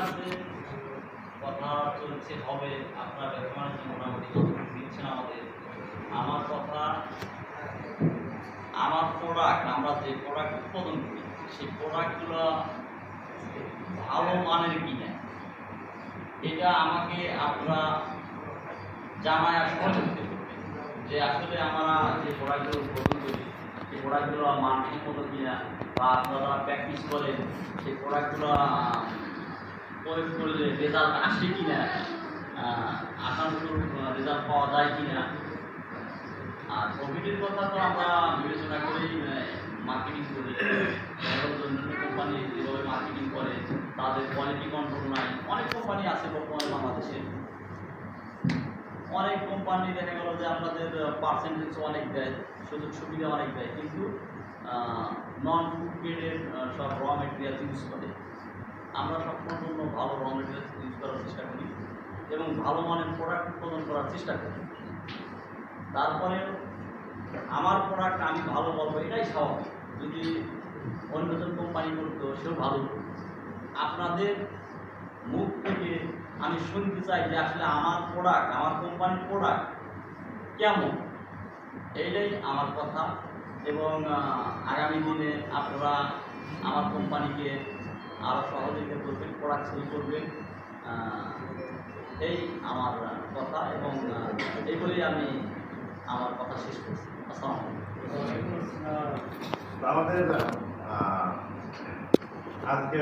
আছে, কথা চলছে হবে, আপনার রেফারেন্স মোটামুটি যতটুকু দিচ্ছেন আমাদের। আমার কথা, আমার প্রোডাক্ট, আমরা যে প্রোডাক্ট উৎপাদন করি সেই প্রোডাক্টগুলো ভালো মানের কিনা এটা আমাকে আপনারা জানায় আর সহযোগিতা করবেন যে আসলে আমরা যে প্রোডাক্টগুলো উৎপাদন করি সেই প্রোডাক্টগুলো মানসম্মত কিনা, বা আপনারা প্র্যাকটিস করেন সেই প্রোডাক্টগুলো প্রয়োগ করলে রেজাল্ট আসে কিনা, আশানুরূপ রেজাল্ট পাওয়া যায় কিনা। আর প্রফিটের কথা তো আমরা বিবেচনা করেই মার্কেটিং করি। অন্যান্য কোম্পানি যেভাবে মার্কেটিং করে তাদের কোয়ালিটি কন্ট্রোল নাই। অনেক কোম্পানি আছে বর্তমানে বাংলাদেশে, অনেক কোম্পানি দেখা গেল যে আপনাদের পার্সেন্টেজ অনেক দেয়, সুযোগ সুবিধা অনেক দেয়, কিন্তু নন ফুড গ্রেডের সব র মেটেরিয়াল ইউজ করে। আমরা সম্পূর্ণ ভালো র মেটেরিয়াল ইউজ করার চেষ্টা করি এবং ভালো মানের প্রোডাক্ট উৎপাদন করার চেষ্টা করি। তারপরে আমার প্রোডাক্ট আমি ভালো বলবো, এটাই স্বাভাবিক। যদি অন্যজন কোম্পানি করতো সেও ভালো করতো। আপনাদের মুখ থেকে আমি শুনতে চাই যে আসলে আমার প্রোডাক্ট, আমার কোম্পানির প্রোডাক্ট কেমন, এইটাই আমার কথা। এবং আগামী দিনে আপনারা আমার কোম্পানিকে আরও সহযোগিতা করবেন, প্রোডাক্ট সেল করবেন, এই আমার কথা। এবং এই বলেই আমি আমার কথা শেষ করছি। আসসালামু আলাইকুম। আমাদের আজকে